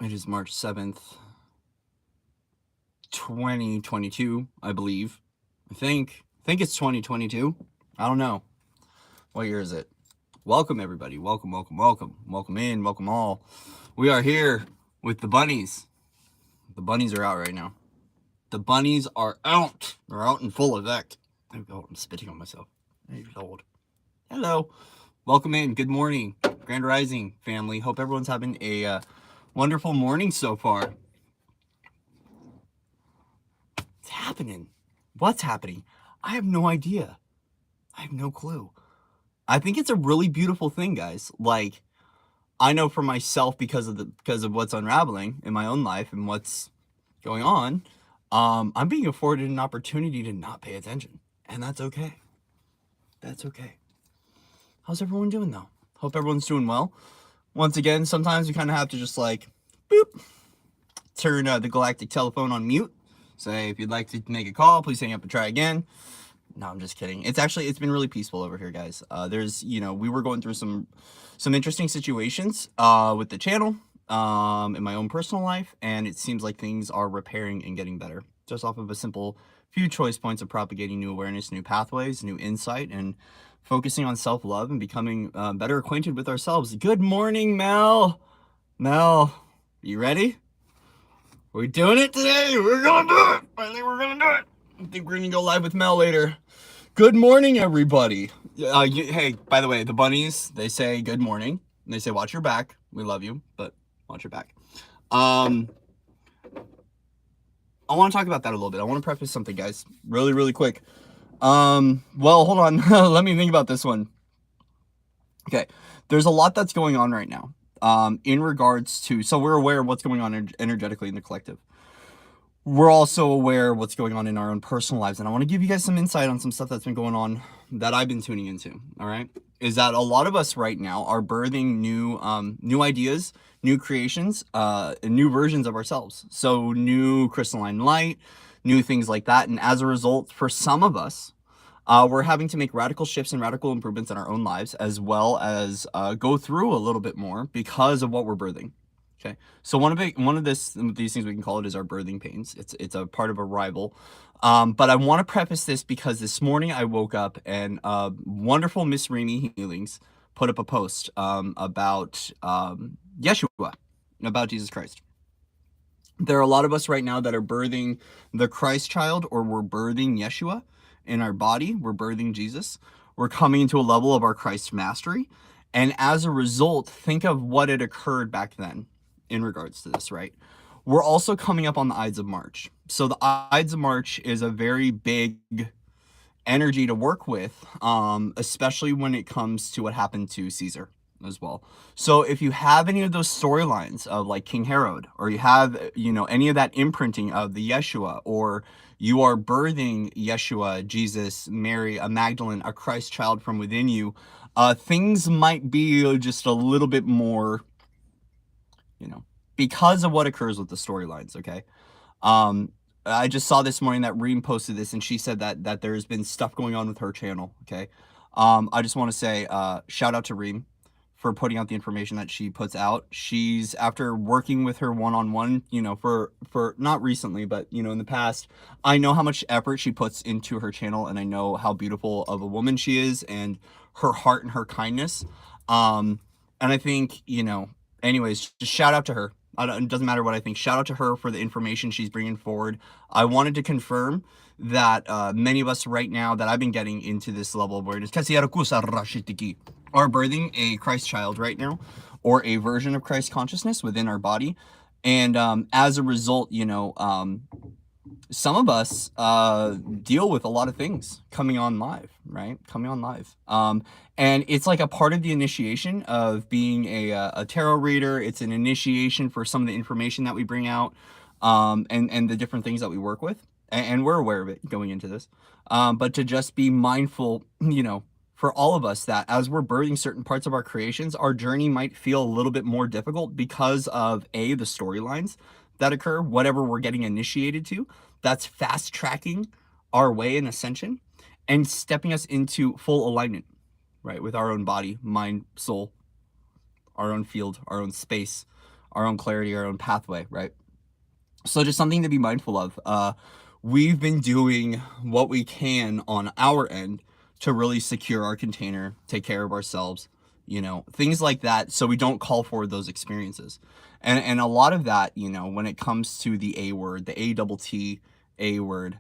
It is March 7th, 2022, I believe. I think it's 2022. I don't know. What year is it? Welcome, everybody. Welcome, welcome, welcome. Welcome in, welcome all. We are here with the bunnies. The bunnies are out right now. The bunnies are out. They're out in full effect. Oh, I'm spitting on myself. Hey, Lord. Hello. Welcome in. Good morning. Grand Rising family. Hope everyone's having a wonderful morning so far. What's happening? What's happening? I have no idea. I have no clue. I think it's a really beautiful thing, guys. Like, I know for myself because of what's unraveling in my own life and what's going on, I'm being afforded an opportunity to not pay attention. And that's okay. That's okay. How's everyone doing though? Hope everyone's doing well. Once again, sometimes you kind of have to just like, boop, turn the galactic telephone on mute. Say, if you'd like to make a call, please hang up and try again. No, I'm just kidding. It's been really peaceful over here, guys. We were going through some interesting situations with the channel, in my own personal life, and it seems like things are repairing and getting better. Just off of a simple few choice points of propagating new awareness, new pathways, new insight, and focusing on self-love and becoming better acquainted with ourselves. Good morning, Mel. Mel, you ready? We're doing it today. We're gonna do it. I think we're gonna do it. I think we're gonna go live with Mel later. Good morning, everybody. Hey, by the way, the bunnies, they say good morning. And they say, watch your back. We love you, but watch your back. I want to talk about that a little bit. I want to preface something, guys, really, really quick. Well, hold on. Let me think about this one. Okay, there's a lot that's going on right now in regards to, so we're aware of what's going on energetically in the collective. We're also aware of what's going on in our own personal lives. And I want to give you guys some insight on some stuff that's been going on that I've been tuning into. All right. Is that a lot of us right now are birthing new ideas, new creations, and new versions of ourselves. So new crystalline light, new things like that. And as a result, for some of us, we're having to make radical shifts and radical improvements in our own lives, as well as go through a little bit more because of what we're birthing. Okay, so one of these things we can call it is our birthing pains. It's a part of arrival. But I want to preface this because this morning I woke up and wonderful Miss Remy Healings put up a post about Yeshua, about Jesus Christ. There are a lot of us right now that are birthing the Christ child, or we're birthing Yeshua in our body. We're birthing Jesus. We're coming into a level of our Christ mastery. And as a result, think of what had occurred back then in regards to this, right? We're also coming up on the Ides of March. So the Ides of March is a very big energy to work with, especially when it comes to what happened to Caesar as well. So if you have any of those storylines of like King Herod, or you have, any of that imprinting of the Yeshua, or you are birthing Yeshua, Jesus, Mary, a Magdalene, a Christ child from within you, things might be just a little bit more, because of what occurs with the storylines, okay? I just saw this morning that Reem posted this, and she said that there's been stuff going on with her channel, okay? I just want to say shout out to Reem for putting out the information that she puts out. She's, after working with her one-on-one, for not recently, but, in the past, I know how much effort she puts into her channel, and I know how beautiful of a woman she is, and her heart and her kindness. And I think, anyways, just shout out to her. It doesn't matter what I think. Shout out to her for the information she's bringing forward. I wanted to confirm that many of us right now that I've been getting into this level of awareness are birthing a Christ child right now, or a version of Christ consciousness within our body. And as a result, some of us deal with a lot of things coming on live, right? And it's like a part of the initiation of being a tarot reader. It's an initiation for some of the information that we bring out, and the different things that we work with. And we're aware of it going into this. But to just be mindful, for all of us, that as we're birthing certain parts of our creations, our journey might feel a little bit more difficult because of the storylines that occur, whatever we're getting initiated to, that's fast tracking our way in ascension and stepping us into full alignment, right? With our own body, mind, soul, our own field, our own space, our own clarity, our own pathway, right? So just something to be mindful of. We've been doing what we can on our end to really secure our container, take care of ourselves, things like that, so we don't call forward those experiences. And a lot of that, when it comes to the A word, the A double T A word,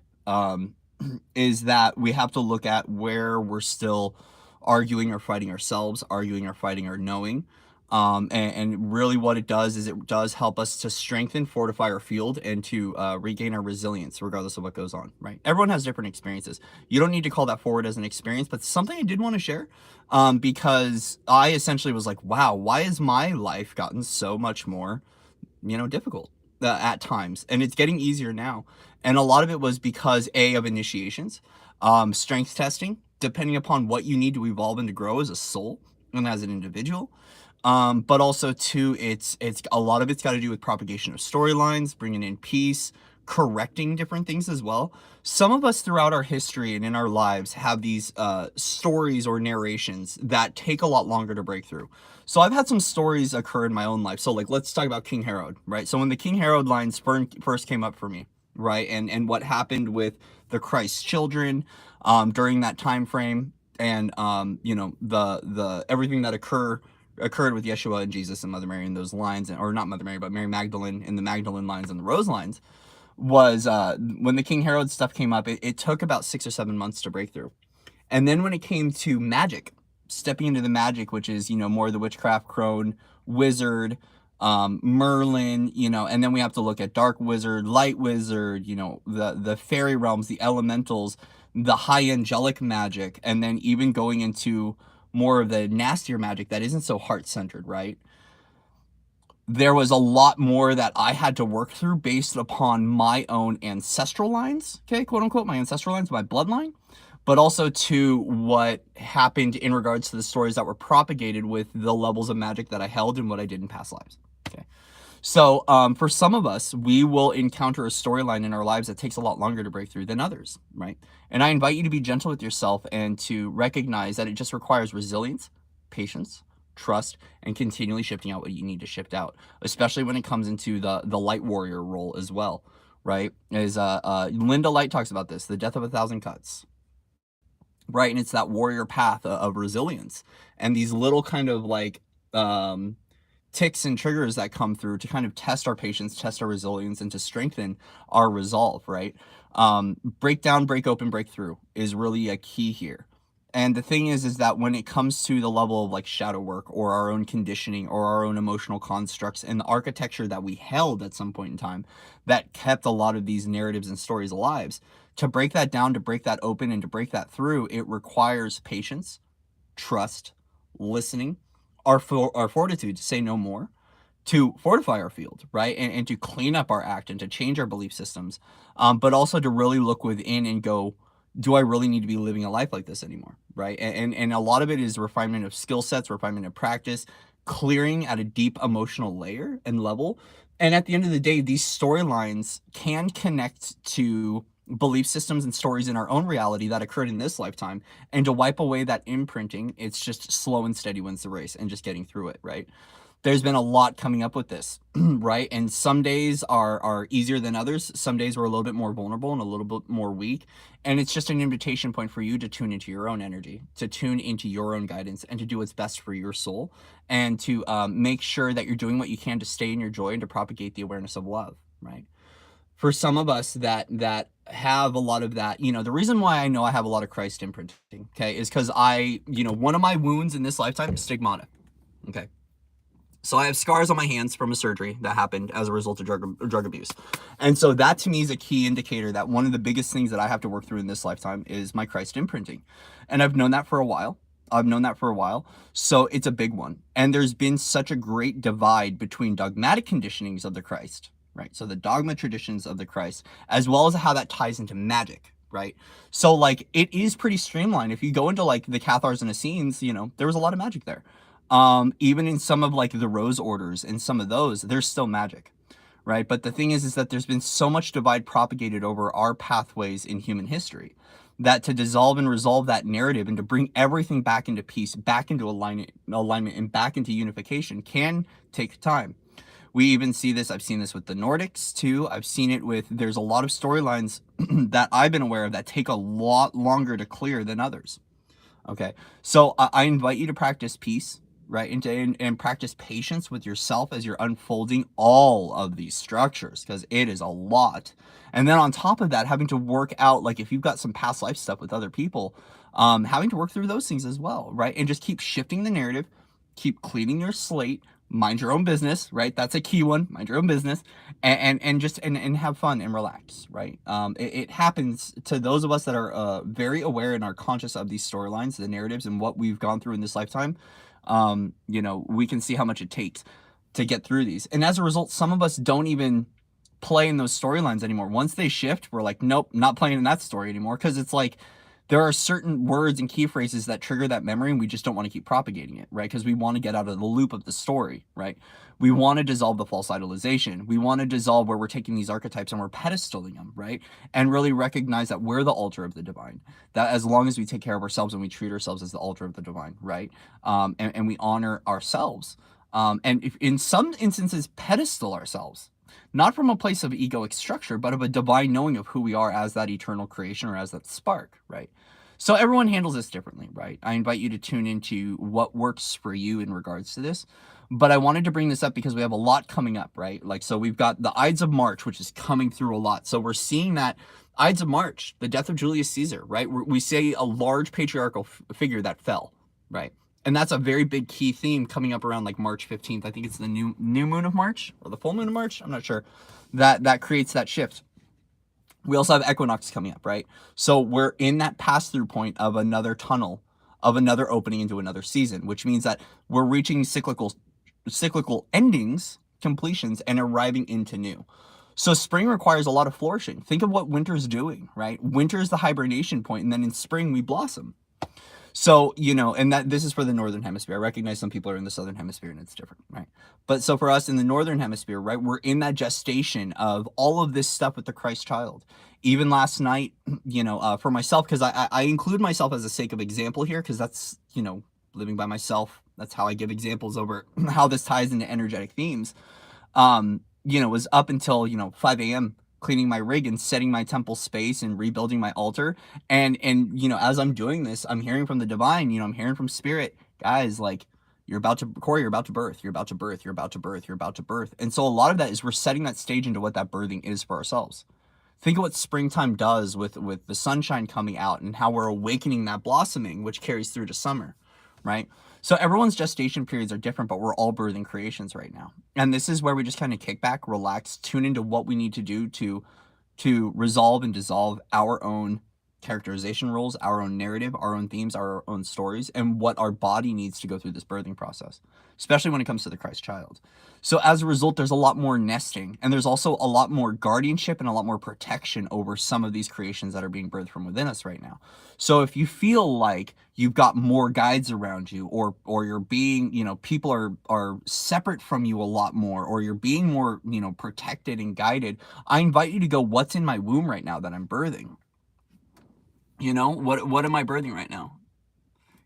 is that we have to look at where we're still arguing or fighting ourselves, arguing or fighting our knowing. And really what it does is it does help us to strengthen, fortify our field, and to regain our resilience regardless of what goes on, right? Everyone has different experiences. You don't need to call that forward as an experience, but something I did want to share, because I essentially was like, wow, why has my life gotten so much more difficult at times, and it's getting easier now. And a lot of it was because of initiations, strength testing, depending upon what you need to evolve and to grow as a soul and as an individual. But also too, it's a lot of it's got to do with propagation of storylines, bringing in peace, correcting different things as well. Some of us throughout our history and in our lives have these stories or narrations that take a lot longer to break through. So I've had some stories occur in my own life. So like, let's talk about King Herod, right? So when the King Herod lines first came up for me, right, and what happened with the Christ children during that time frame, and the everything that occurred with Yeshua and Jesus and Mother Mary in those lines, or not Mother Mary, but Mary Magdalene in the Magdalene lines and the Rose lines, was when the King Herod stuff came up, it took about 6 or 7 months to break through. And then when it came to magic, stepping into the magic, which is, more of the witchcraft, crone, wizard, Merlin, and then we have to look at dark wizard, light wizard, the fairy realms, the elementals, the high angelic magic, and then even going into more of the nastier magic that isn't so heart-centered, right? There was a lot more that I had to work through based upon my own ancestral lines, okay, quote unquote, my ancestral lines, my bloodline, but also to what happened in regards to the stories that were propagated with the levels of magic that I held and what I did in past lives, okay? So for some of us, we will encounter a storyline in our lives that takes a lot longer to break through than others, right? And I invite you to be gentle with yourself and to recognize that it just requires resilience, patience, trust, and continually shifting out what you need to shift out, especially when it comes into the light warrior role as well, right? As Linda Light talks about this, the death of 1,000 cuts, right? And it's that warrior path of resilience and these little kind of like ticks and triggers that come through to kind of test our patience, test our resilience, and to strengthen our resolve, right? Break down, break open, break through is really a key here. And the thing is that when it comes to the level of like shadow work or our own conditioning or our own emotional constructs and the architecture that we held at some point in time that kept a lot of these narratives and stories alive, to break that down, to break that open, and to break that through, it requires patience, trust, listening, our fortitude to say no more, to fortify our field, right? And to clean up our act and to change our belief systems, but also to really look within and go, do I really need to be living a life like this anymore, right? And a lot of it is refinement of skill sets, refinement of practice, clearing at a deep emotional layer and level. And at the end of the day, these storylines can connect to belief systems and stories in our own reality that occurred in this lifetime. And to wipe away that imprinting, it's just slow and steady wins the race and just getting through it, right? There's been a lot coming up with this, right? And some days are easier than others. Some days we're a little bit more vulnerable and a little bit more weak. And it's just an invitation point for you to tune into your own energy, to tune into your own guidance, and to do what's best for your soul, and to make sure that you're doing what you can to stay in your joy and to propagate the awareness of love, right? For some of us that have a lot of that, the reason why I know I have a lot of Christ imprinting, okay, is because one of my wounds in this lifetime is stigmata, okay? So I have scars on my hands from a surgery that happened as a result of drug abuse. And so that to me is a key indicator that one of the biggest things that I have to work through in this lifetime is my Christ imprinting. And I've known that for a while. So it's a big one. And there's been such a great divide between dogmatic conditionings of the Christ, right? So the dogma traditions of the Christ, as well as how that ties into magic, right? So like it is pretty streamlined. If you go into like the Cathars and Essenes, there was a lot of magic there. Even in some of like the Rose orders and some of those, there's still magic, right? But the thing is that there's been so much divide propagated over our pathways in human history that to dissolve and resolve that narrative and to bring everything back into peace, back into alignment, and back into unification can take time. We even see this, I've seen this with the Nordics too. I've seen it with, there's a lot of storylines that I've been aware of that take a lot longer to clear than others. Okay, so I invite you to practice peace, right? And practice patience with yourself as you're unfolding all of these structures, because it is a lot. And then on top of that, having to work out, like if you've got some past life stuff with other people, having to work through those things as well, right? And just keep shifting the narrative, keep cleaning your slate, mind your own business, right? That's a key one. Mind your own business, and have fun and relax, right? It happens to those of us that are very aware and are conscious of these storylines, the narratives, and what we've gone through in this lifetime. We can see how much it takes to get through these, and as a result, some of us don't even play in those storylines anymore. Once they shift, we're like, nope, not playing in that story anymore, because it's like there are certain words and key phrases that trigger that memory, and we just don't want to keep propagating it, right? Because we want to get out of the loop of the story, right? We want to dissolve the false idolization. We want to dissolve where we're taking these archetypes and we're pedestaling them, right? And really recognize that we're the altar of the divine. That as long as we take care of ourselves and we treat ourselves as the altar of the divine, right? And we honor ourselves. And if in some instances, pedestal ourselves, not from a place of egoic structure, but of a divine knowing of who we are as that eternal creation or as that spark, right? So everyone handles this differently, right? I invite you to tune into what works for you in regards to this. But I wanted to bring this up because we have a lot coming up, right? Like, so we've got the Ides of March, which is coming through a lot. So we're seeing that Ides of March, the death of Julius Caesar, right? We say a large patriarchal figure that fell, right? And that's a very big key theme coming up around like March 15th. I think it's the new moon of March or the full moon of March. I'm not sure. That creates that shift. We also have equinox coming up, right? So we're in that pass-through point of another tunnel, of another opening into another season, which means that we're reaching cyclical endings, completions, and arriving into new. So spring requires a lot of flourishing. Think of what winter's doing, right? Winter is the hibernation point, and then in spring we blossom. So, and that this is for the Northern Hemisphere. I recognize some people are in the Southern Hemisphere and it's different, right? But so for us in the Northern Hemisphere, right, we're in that gestation of all of this stuff with the Christ child. Even last night, for myself, because I include myself as a sake of example here, because that's, living by myself. That's how I give examples over how this ties into energetic themes. Was up until, 5 a.m. cleaning my rig and setting my temple space and rebuilding my altar. And as I'm doing this, I'm hearing from the divine, I'm hearing from spirit, guys, like, Corey, you're about to birth, you're about to birth, you're about to birth, you're about to birth. And so a lot of that is we're setting that stage into what that birthing is for ourselves. Think of what springtime does with the sunshine coming out and how we're awakening that blossoming, which carries through to summer, right? So everyone's gestation periods are different, but we're all birthing creations right now. And this is where we just kind of kick back, relax, tune into what we need to do to resolve and dissolve our own characterization roles, our own narrative, our own themes, our own stories, and what our body needs to go through this birthing process, especially when it comes to the Christ child. So as a result, there's a lot more nesting, and there's also a lot more guardianship and a lot more protection over some of these creations that are being birthed from within us right now. So if you feel like you've got more guides around you, or you're being, people are separate from you a lot more, or you're being more, protected and guided, I invite you to go, what's in my womb right now that I'm birthing? What am I birthing right now?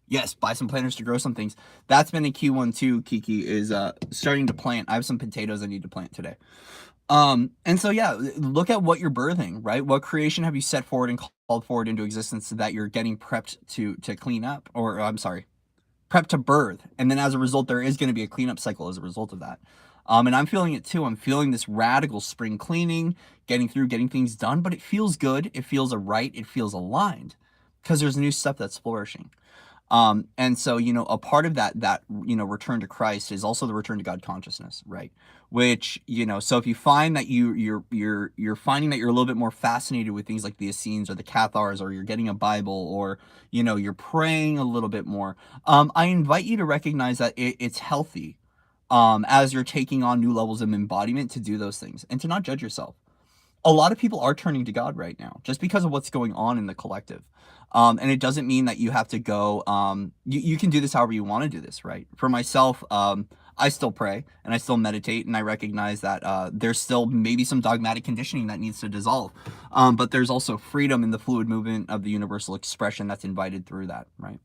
Yes, buy some planters to grow some things. That's been a key one too, Kiki, is starting to plant. I have some potatoes I need to plant today. And so, yeah, look at what you're birthing, right? What creation have you set forward and called forward into existence so that you're getting prepped to clean up, or I'm sorry, prepped to birth. And then as a result, there is going to be a cleanup cycle as a result of that. And I'm feeling it too. I'm feeling this radical spring cleaning, getting things done, but it feels good. It feels right. It feels aligned because there's new stuff that's flourishing. And so, a part of that return to Christ is also the return to God consciousness, right? Which, so if you find that you're finding that you're a little bit more fascinated with things like the Essenes or the Cathars, or you're getting a Bible, or, you're praying a little bit more, I invite you to recognize that it's healthy, as you're taking on new levels of embodiment, to do those things and to not judge yourself. A lot of people are turning to God right now just because of what's going on in the collective. And it doesn't mean that you have to go, you can do this however you want to do this, right? For myself, I still pray and I still meditate, and I recognize that there's still maybe some dogmatic conditioning that needs to dissolve. But there's also freedom in the fluid movement of the universal expression that's invited through that, right?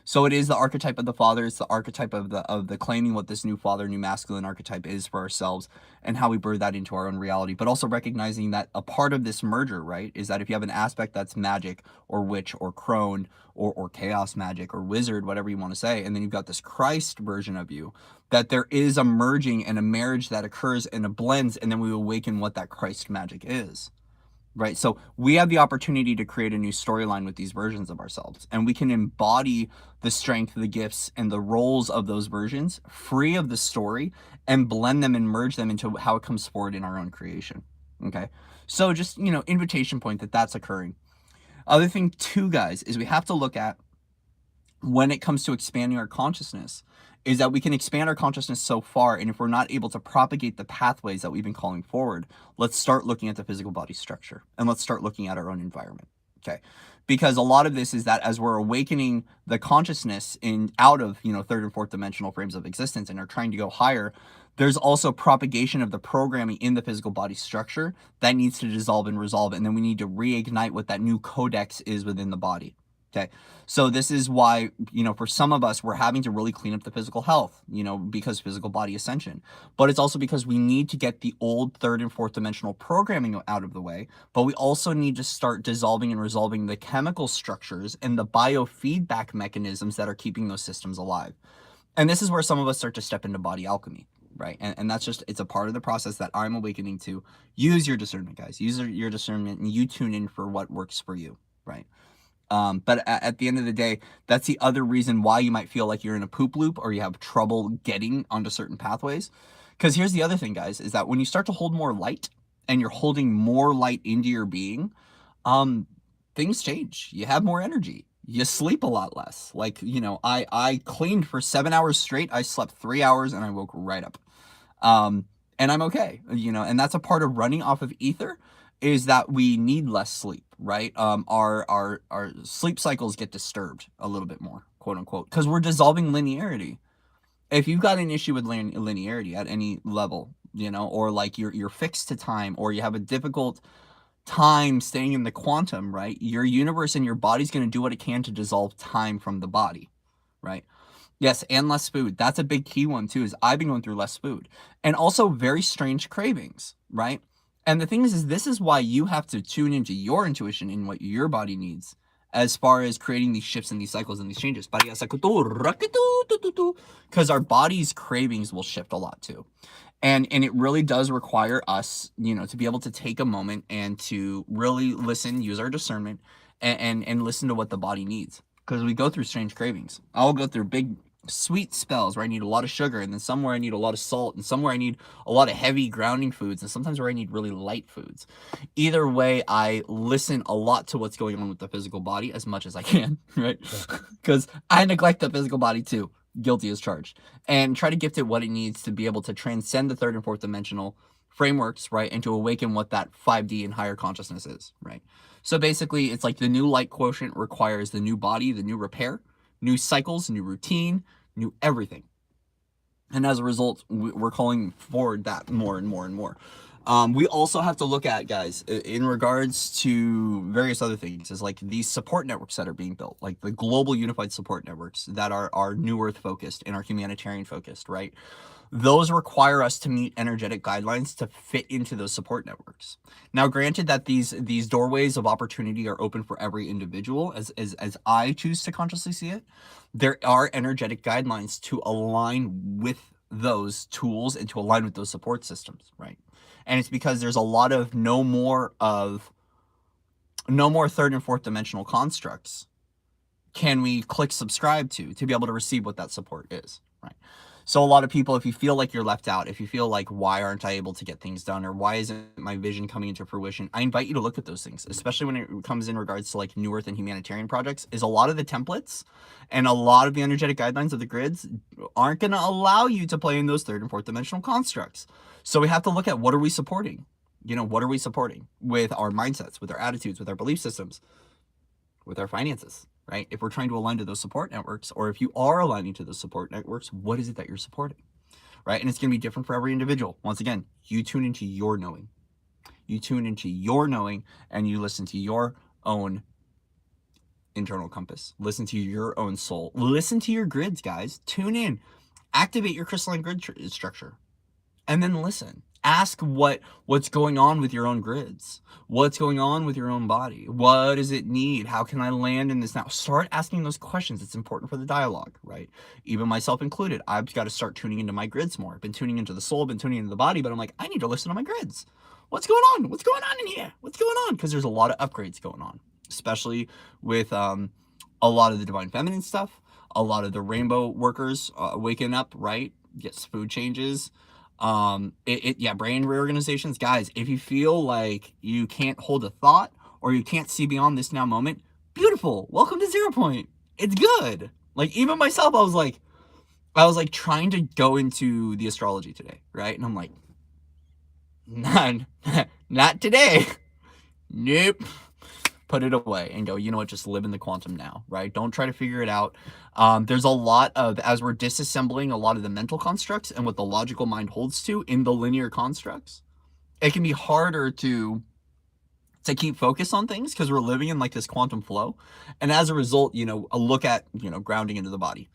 So it is the archetype of the father. It's the archetype of the claiming what this new father, new masculine archetype is for ourselves, and how we birth that into our own reality. But also recognizing that a part of this merger, right, is that if you have an aspect that's magic or witch or crone or chaos magic or wizard, whatever you want to say, and then you've got this Christ version of you, that there is a merging and a marriage that occurs and a blends, and then we awaken what that Christ magic is. Right. So we have the opportunity to create a new storyline with these versions of ourselves, and we can embody the strength, the gifts, and the roles of those versions free of the story and blend them and merge them into how it comes forward in our own creation. Okay. So just, invitation point that that's occurring. Other thing too, guys, is we have to look at when it comes to expanding our consciousness is that we can expand our consciousness so far, and if we're not able to propagate the pathways that we've been calling forward, let's start looking at the physical body structure, and let's start looking at our own environment. Okay, because a lot of this is that as we're awakening the consciousness in out of third and fourth dimensional frames of existence and are trying to go higher, there's also propagation of the programming in the physical body structure that needs to dissolve and resolve, and then we need to reignite what that new codex is within the body. Okay. So this is why, for some of us, we're having to really clean up the physical health, because physical body ascension. But it's also because we need to get the old third and fourth dimensional programming out of the way. But we also need to start dissolving and resolving the chemical structures and the biofeedback mechanisms that are keeping those systems alive. And this is where some of us start to step into body alchemy, right? And that's just, it's a part of the process that I'm awakening to. Use your discernment, guys. Use your discernment, and you tune in for what works for you, right? But at the end of the day, that's the other reason why you might feel like you're in a poop loop or you have trouble getting onto certain pathways. Because here's the other thing, guys, is that when you start to hold more light and you're holding more light into your being, things change. You have more energy. You sleep a lot less. Like, I cleaned for 7 hours straight. I slept 3 hours and I woke right up. And I'm okay, and that's a part of running off of ether, is that we need less sleep, right? Our sleep cycles get disturbed a little bit more, quote unquote, because we're dissolving linearity. If you've got an issue with linearity at any level, or like you're fixed to time, or you have a difficult time staying in the quantum, right? Your universe and your body's going to do what it can to dissolve time from the body, right? Yes, and less food. That's a big key one too, is I've been going through less food. And also very strange cravings, right? And the thing is this is why you have to tune into your intuition and what your body needs as far as creating these shifts and these cycles and these changes. Because our body's cravings will shift a lot too. And it really does require us, to be able to take a moment and to really listen, use our discernment, and listen to what the body needs. Because we go through strange cravings. I'll go through big sweet spells where I need a lot of sugar, and then somewhere I need a lot of salt, and somewhere I need a lot of heavy grounding foods, and sometimes where I need really light foods. Either way, I listen a lot to what's going on with the physical body as much as I can, right? Because I neglect the physical body too. Guilty as charged. And try to gift it what it needs to be able to transcend the third and fourth dimensional frameworks, right? And to awaken what that 5D and higher consciousness is, right? So basically, it's like the new light quotient requires the new body, the new repair, new cycles, new routine, new everything. And as a result, we're calling forward that more and more and more. We also have to look at, guys, in regards to various other things, is like these support networks that are being built, like the global unified support networks that are New Earth focused and are humanitarian focused, right? Those require us to meet energetic guidelines to fit into those support networks. Now, granted that these doorways of opportunity are open for every individual, as I choose to consciously see it, there are energetic guidelines to align with those tools and to align with those support systems, right? And it's because there's a lot of no more third and fourth dimensional constructs can we click subscribe to be able to receive what that support is, right? So a lot of people, if you feel like you're left out, if you feel like, why aren't I able to get things done, or why isn't my vision coming into fruition, I invite you to look at those things, especially when it comes in regards to like New Earth and humanitarian projects. Is a lot of the templates and a lot of the energetic guidelines of the grids aren't going to allow you to play in those third and fourth dimensional constructs. So we have to look at, what are we supporting? What are we supporting with our mindsets, with our attitudes, with our belief systems, with our finances, right? If we're trying to align to those support networks, or if you are aligning to those support networks, what is it that you're supporting, right? And it's going to be different for every individual. Once again, you tune into your knowing. You tune into your knowing, and you listen to your own internal compass. Listen to your own soul. Listen to your grids, guys. Tune in. Activate your crystalline grid structure. And then listen. Ask what's going on with your own grids. What's going on with your own body? What does it need? How can I land in this now? Start asking those questions. It's important for the dialogue, right? Even myself included. I've got to start tuning into my grids more. I've been tuning into the soul, been tuning into the body, but I'm like, I need to listen to my grids. What's going on? What's going on in here? What's going on? Because there's a lot of upgrades going on, especially with a lot of the divine feminine stuff, a lot of the rainbow workers waking up, right? Gets food changes. Brain reorganizations. Guys, if you feel like you can't hold a thought or you can't see beyond this now moment, beautiful. Welcome to 0 Point. It's good. Like, even myself, I was like trying to go into the astrology today, right? And I'm like, not today. Nope. Put it away and go, you know what, just live in the quantum now, right? Don't try to figure it out. There's a lot of, as we're disassembling a lot of the mental constructs and what the logical mind holds to in the linear constructs, it can be harder to keep focus on things because we're living in like this quantum flow. And as a result, a look at, grounding into the body.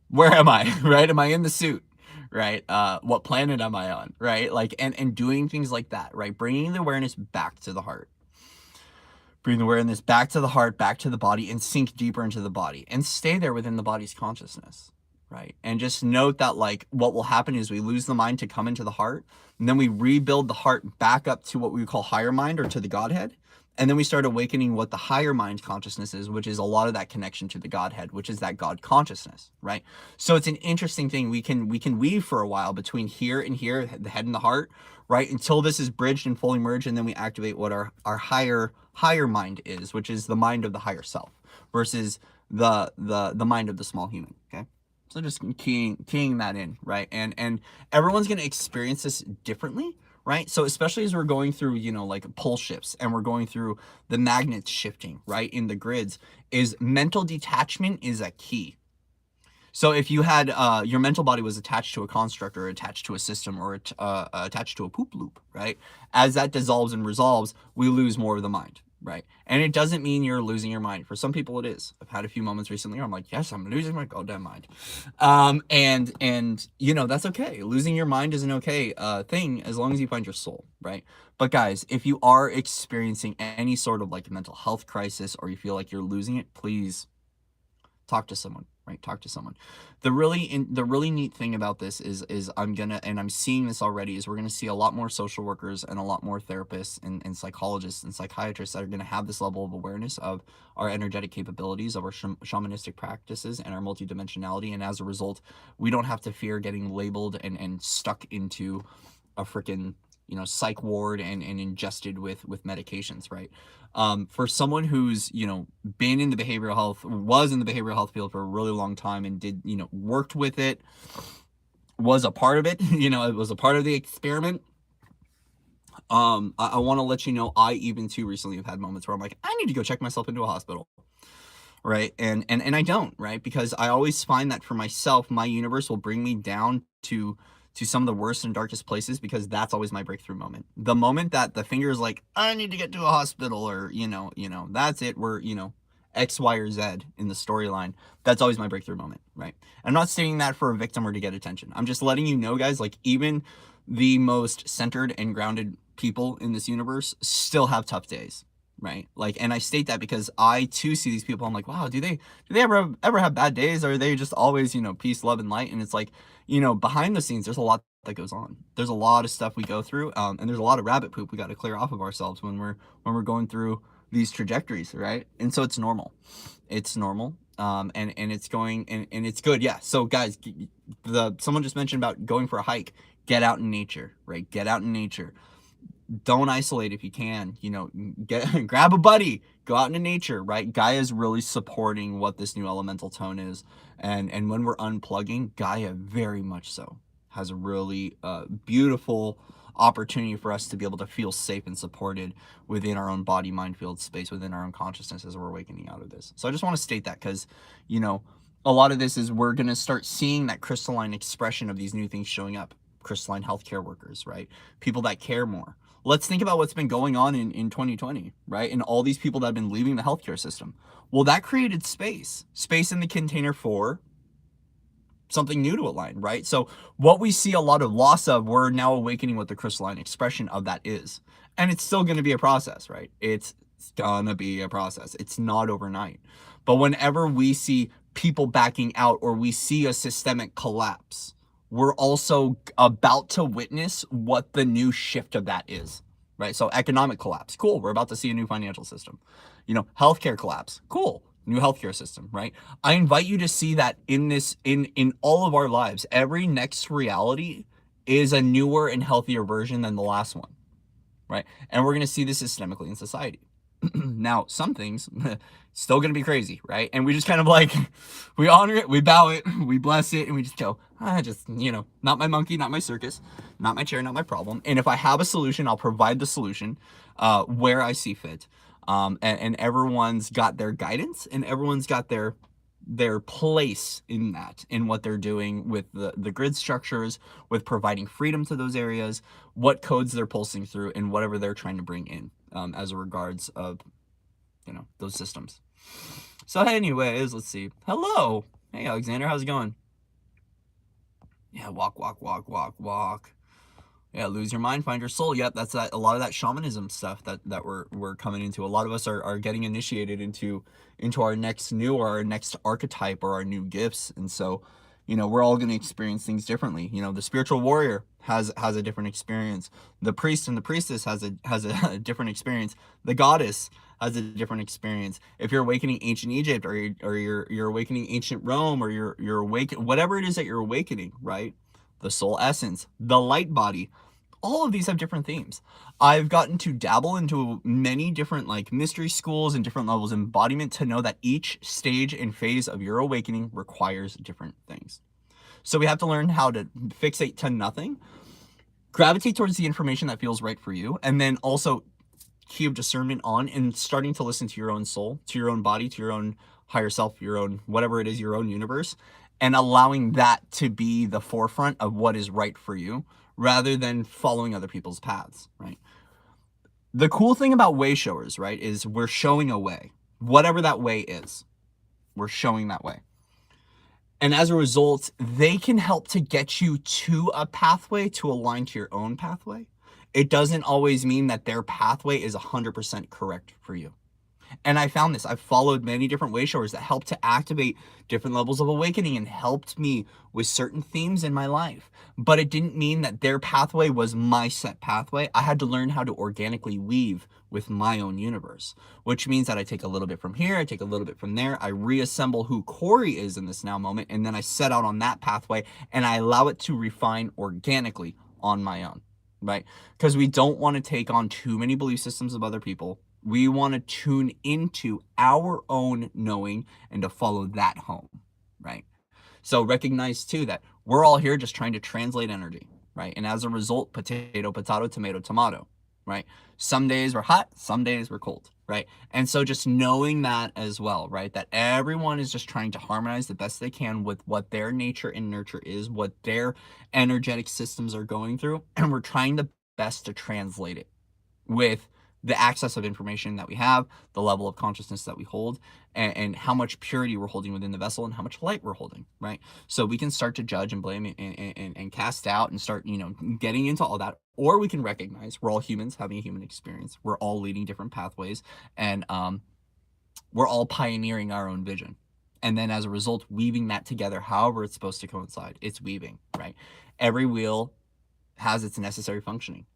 Where am I, right? Am I in the suit? Right? What planet am I on? Right? Like, and doing things like that, right? Bringing the awareness back to the heart. Bring the awareness back to the heart, back to the body, and sink deeper into the body and stay there within the body's consciousness, right? And just note that, like, what will happen is we lose the mind to come into the heart, and then we rebuild the heart back up to what we call higher mind, or to the Godhead. And then we start awakening what the higher mind consciousness is, which is a lot of that connection to the Godhead, which is that God consciousness, right? So it's an interesting thing. We can weave for a while between here and here, the head and the heart, right? Until this is bridged and fully merged, and then we activate what our higher mind is, which is the mind of the higher self versus the mind of the small human. Okay. So just keying that in, right? And everyone's going to experience this differently, right? So especially as we're going through, like pole shifts, and we're going through the magnets shifting, right, in the grids, is mental detachment is a key. So if you had your mental body was attached to a construct or attached to a system or attached to a poop loop, right? As that dissolves and resolves, we lose more of the mind, right? And it doesn't mean you're losing your mind. For some people, it is. I've had a few moments recently where I'm like, yes, I'm losing my goddamn mind. And that's okay. Losing your mind is an okay thing as long as you find your soul, right? But guys, if you are experiencing any sort of like mental health crisis, or you feel like you're losing it, please talk to someone, right? Talk to someone. The really neat thing about this is I'm seeing this already, is we're gonna see a lot more social workers and a lot more therapists and psychologists and psychiatrists that are gonna have this level of awareness of our energetic capabilities, of our shamanistic practices, and our multidimensionality. And as a result, we don't have to fear getting labeled and stuck into a freaking psych ward and ingested with medications, right? For someone who's been in the behavioral health, was in the behavioral health field for a really long time, and did worked with it, was a part of it, it was a part of the experiment. I want to let you know, I even too recently have had moments where I'm like, I need to go check myself into a hospital, right? And I don't, right? Because I always find that for myself, my universe will bring me down to some of the worst and darkest places, because that's always my breakthrough moment. The moment that the finger is like, I need to get to a hospital, or that's it, we're X, Y, or Z in the storyline, that's always my breakthrough moment, right? I'm not saying that for a victim or to get attention. I'm just letting you know, guys, like, even the most centered and grounded people in this universe still have tough days, right? Like, and I state that because I too see these people. I'm like, wow, do they ever have bad days? Or are they just always, peace, love, and light? And it's like, behind the scenes, there's a lot that goes on. There's a lot of stuff we go through, and there's a lot of rabbit poop we got to clear off of ourselves when we're going through these trajectories, right? And so it's normal. It's normal. And it's going, and it's good. Yeah. So guys, someone just mentioned about going for a hike. Get out in nature, right? Get out in nature. Don't isolate if you can, grab a buddy, go out into nature, right? Gaia is really supporting what this new elemental tone is. And when we're unplugging, Gaia very much so has a really beautiful opportunity for us to be able to feel safe and supported within our own body, mind, field, space, within our own consciousness as we're awakening out of this. So I just want to state that, because, a lot of this is we're going to start seeing that crystalline expression of these new things showing up. Crystalline healthcare workers, right? People that care more. Let's think about what's been going on in 2020, right? And all these people that have been leaving the healthcare system. Well, that created space in the container for something new to align, right? So what we see a lot of loss of, we're now awakening what the crystalline expression of that is. And it's still going to be a process, right? It's gonna be a process. It's not overnight. But whenever we see people backing out or we see a systemic collapse, we're also about to witness what the new shift of that is, right? So economic collapse, cool. We're about to see a new financial system. Healthcare collapse, cool. New healthcare system, right? I invite you to see that in all of our lives, every next reality is a newer and healthier version than the last one, right? And we're going to see this systemically in society. Now, some things still going to be crazy, right? And we just kind of like, we honor it, we bow it, we bless it, and we just go, not my monkey, not my circus, not my chair, not my problem. And if I have a solution, I'll provide the solution where I see fit. And everyone's got their guidance, and everyone's got their place in that, in what they're doing with the grid structures, with providing freedom to those areas, what codes they're pulsing through, and whatever they're trying to bring in as a regards of, those systems. So anyways, let's see. Hello. Hey, Alexander, how's it going? Yeah, walk. Yeah, lose your mind, find your soul. Yep, that's a lot of that shamanism stuff that we're coming into. A lot of us are getting initiated into our next new, or our next archetype, or our new gifts. And so, we're all going to experience things differently. The spiritual warrior has a different experience. The priest and the priestess has a different experience. The goddess has a different experience. If you're awakening ancient Egypt, or you're awakening ancient Rome, or you're awakening whatever it is that you're awakening, right? The soul essence, the light body, all of these have different themes. I've gotten to dabble into many different mystery schools and different levels of embodiment to know that each stage and phase of your awakening requires different things. So we have to learn how to fixate to nothing, gravitate towards the information that feels right for you, and then also key of discernment on and starting to listen to your own soul, to your own body, to your own higher self, your own whatever it is, your own universe, and allowing that to be the forefront of what is right for you, rather than following other people's paths, right? The cool thing about way showers, right, is we're showing a way. Whatever that way is, we're showing that way. And as a result, they can help to get you to a pathway to align to your own pathway. It doesn't always mean that their pathway is 100% correct for you. And I found this. I've followed many different way showers that helped to activate different levels of awakening and helped me with certain themes in my life. But it didn't mean that their pathway was my set pathway. I had to learn how to organically weave with my own universe, which means that I take a little bit from here, I take a little bit from there, I reassemble who Corey is in this now moment, and then I set out on that pathway and I allow it to refine organically on my own, right? Because we don't want to take on too many belief systems of other people. We want to tune into our own knowing and to follow that home, right? So recognize too that we're all here just trying to translate energy, right? And as a result, potato, potato, tomato, tomato, right? Some days we're hot, some days we're cold, right? And so just knowing that as well, right? That everyone is just trying to harmonize the best they can with what their nature and nurture is, what their energetic systems are going through, and we're trying the best to translate it with the access of information that we have, the level of consciousness that we hold, and how much purity we're holding within the vessel and how much light we're holding, right? So we can start to judge and blame and cast out and start, getting into all that. Or we can recognize we're all humans having a human experience. We're all leading different pathways, and we're all pioneering our own vision. And then as a result, weaving that together, however it's supposed to coincide, it's weaving, right? Every wheel has its necessary functioning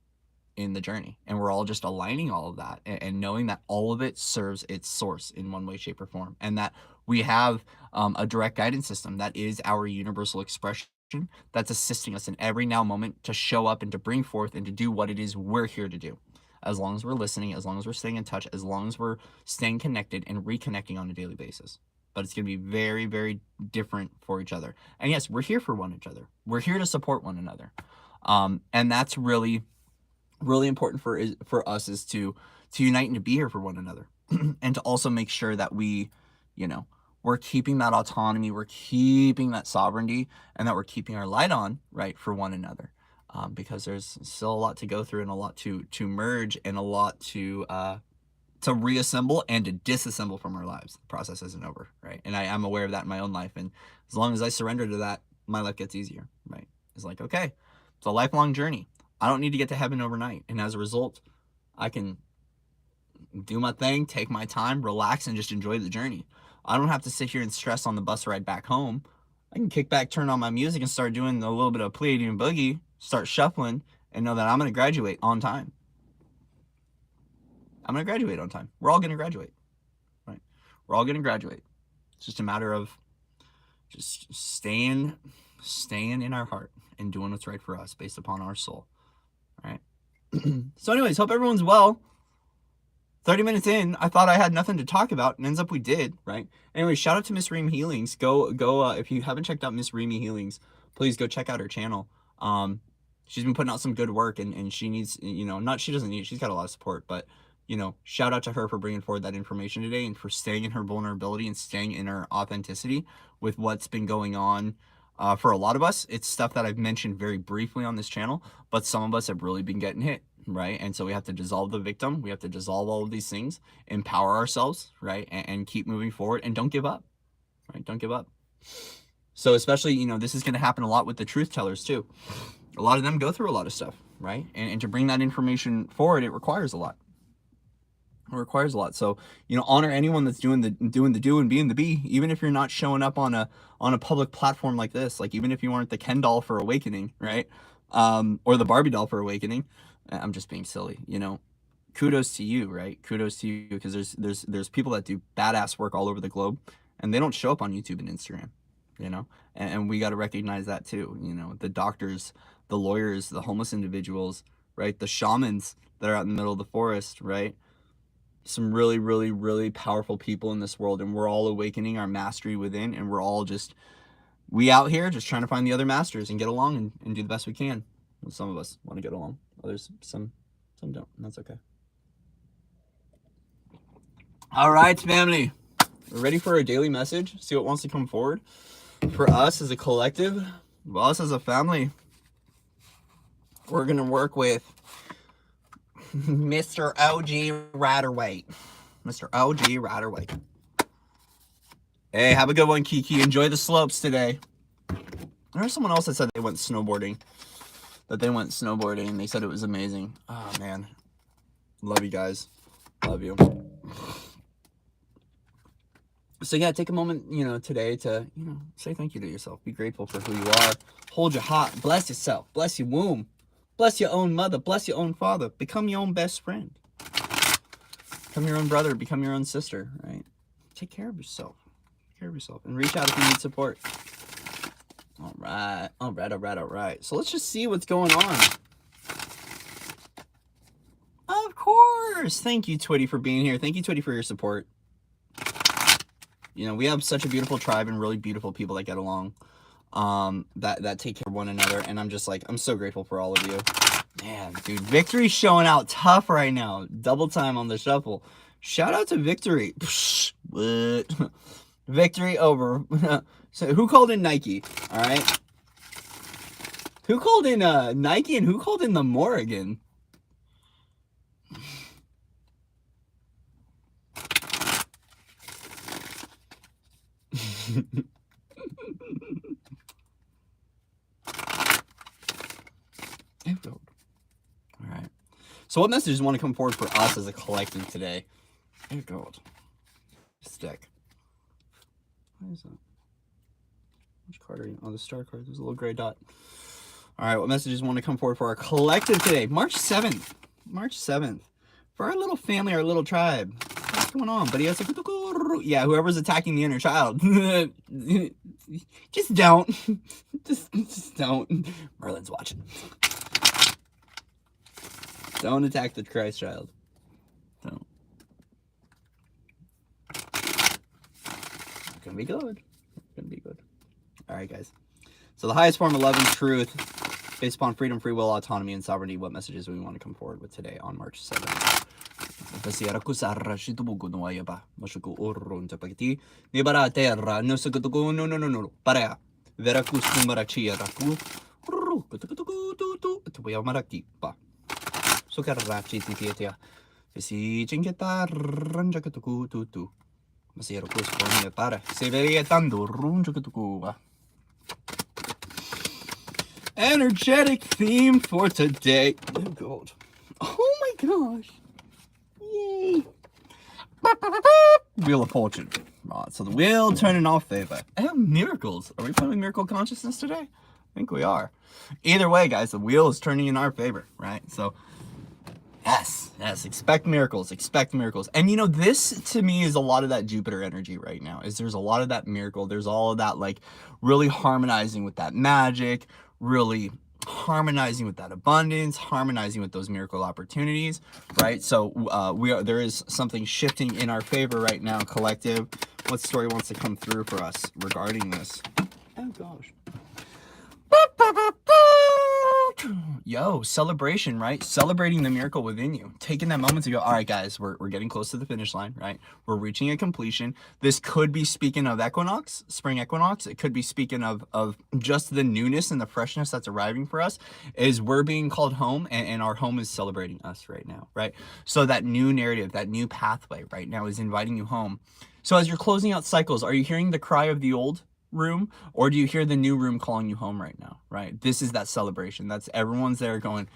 in the journey, and we're all just aligning all of that and knowing that all of it serves its source in one way, shape, or form, and that we have a direct guidance system that is our universal expression that's assisting us in every now moment to show up and to bring forth and to do what it is we're here to do, as long as we're listening, as long as we're staying in touch, as long as we're staying connected and reconnecting on a daily basis. But it's going to be very, very different for each other. And yes, we're here for one another. We're here to support one another. And that's really important for us is to unite and to be here for one another and to also make sure that we, we're keeping that autonomy, we're keeping that sovereignty, and that we're keeping our light on, right, for one another. because there's still a lot to go through and a lot to merge and a lot to reassemble and to disassemble from our lives. The process isn't over, right? And I am aware of that in my own life. And as long as I surrender to that, my life gets easier, right? It's like, okay, it's a lifelong journey. I don't need to get to heaven overnight. And as a result, I can do my thing, take my time, relax, and just enjoy the journey. I don't have to sit here and stress on the bus ride back home. I can kick back, turn on my music, and start doing a little bit of Pleiadian boogie, start shuffling, and know that I'm going to graduate on time. I'm going to graduate on time. We're all going to graduate, right? We're all going to graduate. It's just a matter of just staying in our heart and doing what's right for us based upon our soul, right? So anyways, hope everyone's well. 30 minutes in, I thought I had nothing to talk about, and ends up we did, right? Anyway, shout out to Miss Reem Healings. Go, if you haven't checked out Miss Reemy Healings, please go check out her channel. She's been putting out some good work, and she needs, she doesn't need, she's got a lot of support, but, shout out to her for bringing forward that information today and for staying in her vulnerability and staying in her authenticity with what's been going on. For a lot of us, it's stuff that I've mentioned very briefly on this channel, but some of us have really been getting hit, right? And so we have to dissolve the victim. We have to dissolve all of these things, empower ourselves, right? And keep moving forward, and don't give up, right? Don't give up. So especially, this is going to happen a lot with the truth tellers too. A lot of them go through a lot of stuff, right? And to bring that information forward, it requires a lot. It requires a lot. So, honor anyone that's doing the do and being the be, even if you're not showing up on a public platform like this, like even if you aren't the Ken doll for Awakening, right? Or the Barbie doll for Awakening. I'm just being silly, kudos to you, right? Kudos to you, because there's people that do badass work all over the globe, and they don't show up on YouTube and Instagram, and we got to recognize that too. The doctors, the lawyers, the homeless individuals, right? The shamans that are out in the middle of the forest, right? Some really, really, really powerful people in this world, and we're all awakening our mastery within, and we're all we out here just trying to find the other masters and get along and do the best we can. And some of us want to get along, others, some don't, and that's okay. All right, family, we're ready for our daily message. See what wants to come forward for us as a collective, well, us as a family. We're gonna work with Mr. OG Ratterweight. Mr. OG Ratterweight. Hey, have a good one, Kiki. Enjoy the slopes today. There's someone else that said they went snowboarding. And they said it was amazing. Oh, man. Love you guys. Love you. So, yeah, take a moment, today to, say thank you to yourself. Be grateful for who you are. Hold your heart. Bless yourself. Bless your womb. Bless your own mother. Bless your own father. Become your own best friend. Become your own brother. Become your own sister, right? Take care of yourself. Take care of yourself. And reach out if you need support. All right. So let's just see what's going on. Of course. Thank you, Twitty, for being here. Thank you, Twitty, for your support. We have such a beautiful tribe and really beautiful people that get along. That take care of one another, and I'm so grateful for all of you. Man, dude, Victory's showing out tough right now. Double time on the shuffle. Shout out to Victory. What? Victory over. So who called in Nike? All right. Who called in Nike, and who called in the Morrigan? All right. So what messages want to come forward for us as a collective today? Oh God. Stick. What is that? Which card are you? Oh, the star card. There's a little gray dot. All right. What messages want to come forward for our collective today? March 7th. March 7th. For our little family, our little tribe. What's going on, buddy? Yeah, whoever's attacking the inner child. Just don't. Just don't. Merlin's watching. Don't attack the Christ child. Don't. It's gonna be good. It's gonna be good. All right, guys. So the highest form of love and truth, based upon freedom, free will, autonomy, and sovereignty. What messages we want to come forward with today on March 7th? maraki pa. Sukarachi titiatia. Si chingeta ranjakaku tu. Masiro kuspone para. Se vería tanto runjakaku. Energetic theme for today. Oh god. Oh my gosh. Yay. Wheel of Fortune. Right, so the wheel turning in our favor. And miracles. Are we playing with miracle consciousness today? I think we are. Either way, guys, the wheel is turning in our favor, right? So, yes, expect miracles, expect miracles. And you know, this to me is a lot of that Jupiter energy right now. There's a lot of that miracle. There's all of that, like, really harmonizing with that magic, really harmonizing with that abundance, harmonizing with those miracle opportunities, right? So there is something shifting in our favor right now, collective. What story wants to come through for us regarding this? Oh gosh. Yo, celebration, right? Celebrating the miracle within you. Taking that moment to go, all right, guys, we're getting close to the finish line, right? We're reaching a completion. This could be speaking of equinox, spring equinox. It could be speaking of just the newness and the freshness that's arriving for us, is we're being called home, and our home is celebrating us right now, right? So that new narrative, that new pathway right now is inviting you home. So as you're closing out cycles, are you hearing the cry of the old room, or do you hear the new room calling you home right now, right? This is that celebration. That's everyone's there going,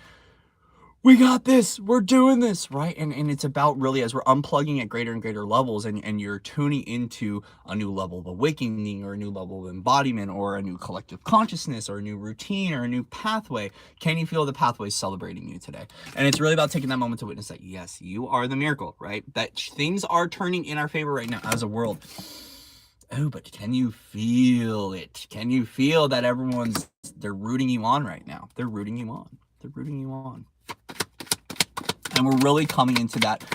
we got this, we're doing this, right? And it's about really, as we're unplugging at greater and greater levels, and you're tuning into a new level of awakening, or a new level of embodiment, or a new collective consciousness, or a new routine, or a new pathway. Can you feel the pathway celebrating you today? And it's really about taking that moment to witness that, yes, you are the miracle, right? That things are turning in our favor right now as a world. Oh, but can you feel it? Can you feel that they're rooting you on right now? They're rooting you on. They're rooting you on. And we're really coming into that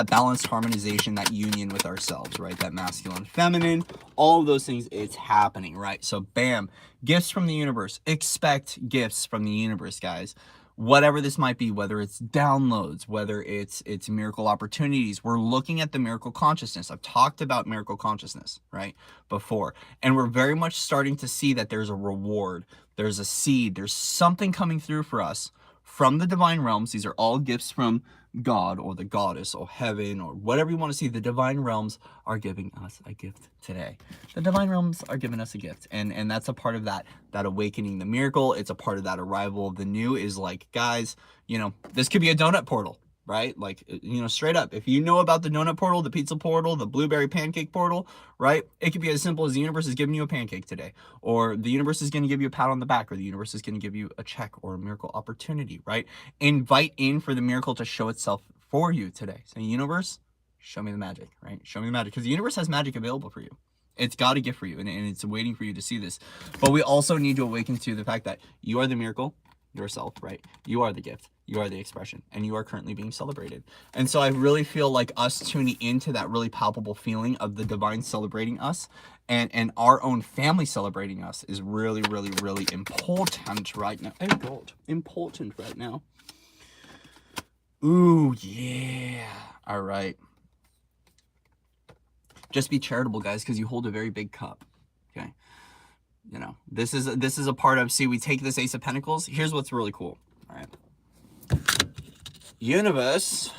balanced harmonization, that union with ourselves, right? That masculine, feminine, all of those things, it's happening, right? So bam, gifts from the universe. Expect gifts from the universe, guys. Whatever this might be, whether it's downloads, whether it's miracle opportunities, we're looking at the miracle consciousness. I've talked about miracle consciousness, right, before. And we're very much starting to see that there's a reward, there's a seed, there's something coming through for us from the divine realms. These are all gifts from God or the goddess or heaven or whatever you want to see. The divine realms are giving us a gift today. The divine realms are giving us a gift, and that's a part of that awakening, the miracle. It's a part of that arrival of the new. Is like, guys, you know, this could be a donut portal, right? Like, you know, straight up, if you know about the donut portal, the pizza portal, the blueberry pancake portal, right? It could be as simple as the universe is giving you a pancake today, or the universe is going to give you a pat on the back, or the universe is going to give you a check or a miracle opportunity, right? Invite in for the miracle to show itself for you today. So universe, show me the magic, right? Show me the magic, because the universe has magic available for you. It's got a gift for you, and it's waiting for you to see this. But we also need to awaken to the fact that you are the miracle yourself, right? You are the gift. You are the expression, and you are currently being celebrated. And so I really feel like us tuning into that really palpable feeling of the divine celebrating us, and our own family celebrating us, is really, really, really important right now. Oh God, important right now. Ooh, yeah. All right. Just be charitable, guys, because you hold a very big cup. Okay. You know, this is a part of, see, we take this Ace of Pentacles. Here's what's really cool. All right. Universe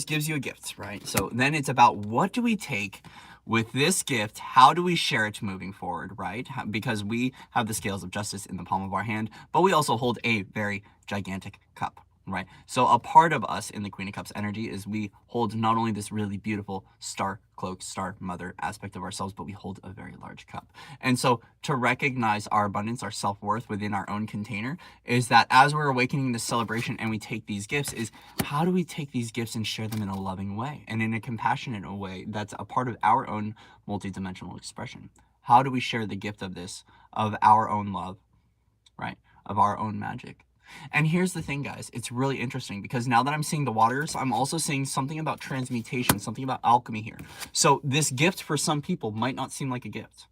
gives you a gift, right? So then it's about, what do we take with this gift? How do we share it moving forward, right? Because we have the scales of justice in the palm of our hand, but we also hold a very gigantic cup, right? So a part of us in the Queen of Cups energy is we hold not only this really beautiful star cloak, star mother aspect of ourselves, but we hold a very large cup. And so to recognize our abundance, our self-worth within our own container, is that as we're awakening this celebration and we take these gifts, is how do we take these gifts and share them in a loving way and in a compassionate way that's a part of our own multidimensional expression? How do we share the gift of this, of our own love, right? Of our own magic. And here's the thing, guys, it's really interesting, because now that I'm seeing the waters, I'm also seeing something about transmutation, something about alchemy here. So this gift for some people might not seem like a gift.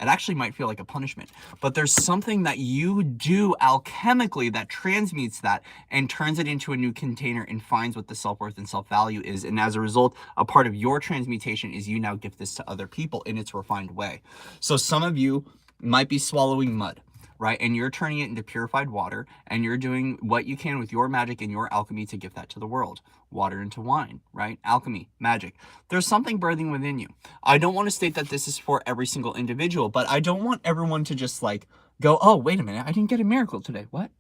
It actually might feel like a punishment, but there's something that you do alchemically that transmutes that and turns it into a new container and finds what the self-worth and self-value is. And as a result, a part of your transmutation is you now gift this to other people in its refined way. So some of you might be swallowing mud, right? And you're turning it into purified water, and you're doing what you can with your magic and your alchemy to give that to the world. Water into wine, right? Alchemy, magic. There's something birthing within you. I don't want to state that this is for every single individual, but I don't want everyone to just like go, oh, wait a minute, I didn't get a miracle today. What?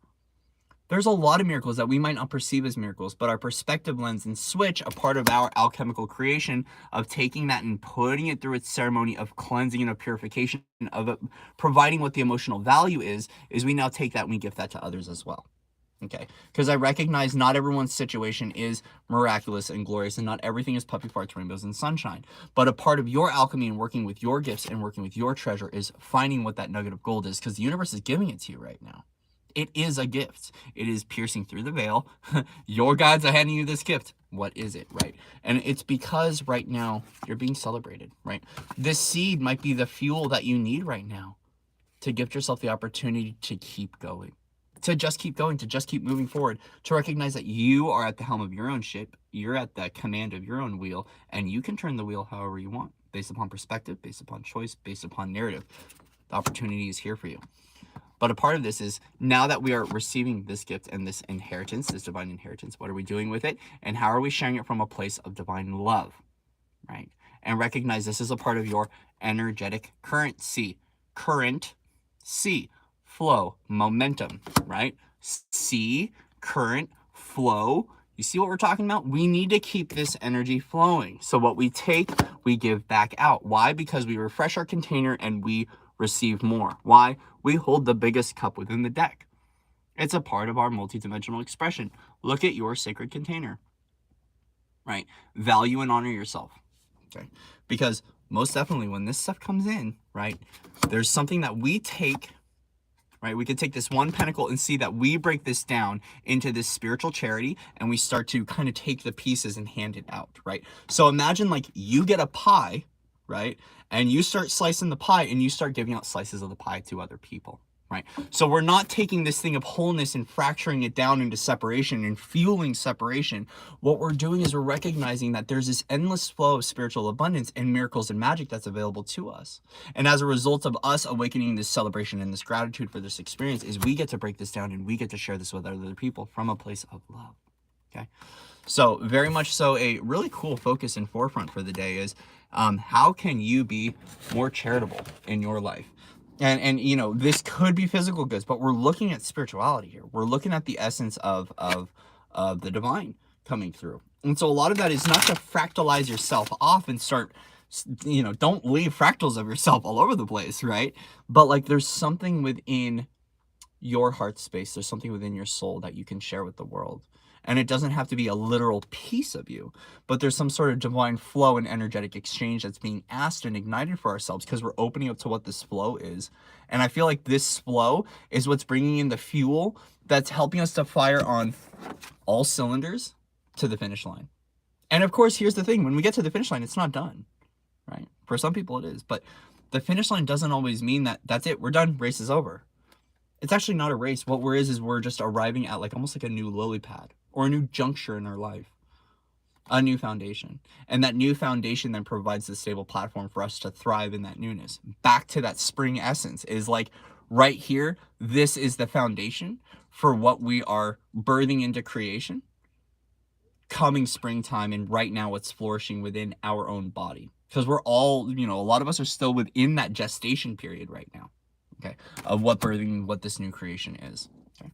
There's a lot of miracles that we might not perceive as miracles, but our perspective lens and switch, a part of our alchemical creation of taking that and putting it through its ceremony of cleansing and of purification, of it, providing what the emotional value is we now take that and we gift that to others as well. Okay, because I recognize not everyone's situation is miraculous and glorious, and not everything is puppy farts, rainbows, and sunshine. But a part of your alchemy and working with your gifts and working with your treasure is finding what that nugget of gold is, because the universe is giving it to you right now. It is a gift. It is piercing through the veil. Your guides are handing you this gift. What is it, right? And it's because right now you're being celebrated, right? This seed might be the fuel that you need right now to gift yourself the opportunity to keep going, to just keep going, to just keep moving forward, to recognize that you are at the helm of your own ship. You're at the command of your own wheel, and you can turn the wheel however you want, based upon perspective, based upon choice, based upon narrative. The opportunity is here for you. But a part of this is, now that we are receiving this gift and this inheritance, this divine inheritance, what are we doing with it? And how are we sharing it from a place of divine love, right? And recognize this is a part of your energetic currency. Current, C, flow, momentum, right? C, current, flow. You see what we're talking about? We need to keep this energy flowing. So what we take, we give back out. Why? Because we refresh our container and we receive more. Why? We hold the biggest cup within the deck. It's a part of our multidimensional expression. Look at your sacred container, right? Value and honor yourself, okay? Because most definitely when this stuff comes in, right, there's something that we take, right? We could take this one pentacle and see that we break this down into this spiritual charity, and we start to kind of take the pieces and hand it out, right? So imagine like you get a pie, right? And you start slicing the pie and you start giving out slices of the pie to other people, right? So we're not taking this thing of wholeness and fracturing it down into separation and fueling separation. What we're doing is we're recognizing that there's this endless flow of spiritual abundance and miracles and magic that's available to us. And as a result of us awakening this celebration and this gratitude for this experience, is we get to break this down and we get to share this with other people from a place of love, okay? So very much so, a really cool focus and forefront for the day is how can you be more charitable in your life? And you know, this could be physical goods, but we're looking at spirituality here. We're looking at the essence of the divine coming through. And so a lot of that is not to fractalize yourself off and start, you know, don't leave fractals of yourself all over the place, right? But like there's something within your heart space, there's something within your soul that you can share with the world. And it doesn't have to be a literal piece of you, but there's some sort of divine flow and energetic exchange that's being asked and ignited for ourselves because we're opening up to what this flow is. And I feel like this flow is what's bringing in the fuel that's helping us to fire on all cylinders to the finish line. And of course, here's the thing. When we get to the finish line, it's not done, right? For some people it is, but the finish line doesn't always mean that that's it. We're done. Race is over. It's actually not a race. What we're just arriving at like almost like a new lily pad or a new juncture in our life, a new foundation. And that new foundation then provides the stable platform for us to thrive in that newness. Back to that spring essence is like right here. This is the foundation for what we are birthing into creation coming springtime. And right now it's flourishing within our own body because we're all, you know, a lot of us are still within that gestation period right now. Okay, of what birthing, what this new creation is. Okay.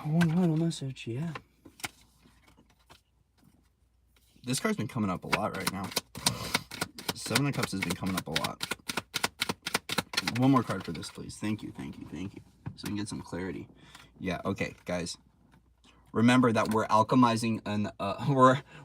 One final message, yeah. This card's been coming up a lot right now. Seven of Cups has been coming up a lot. One more card for this, please. Thank you, thank you, thank you. So we can get some clarity. Yeah, okay, guys. Remember that we're alchemizing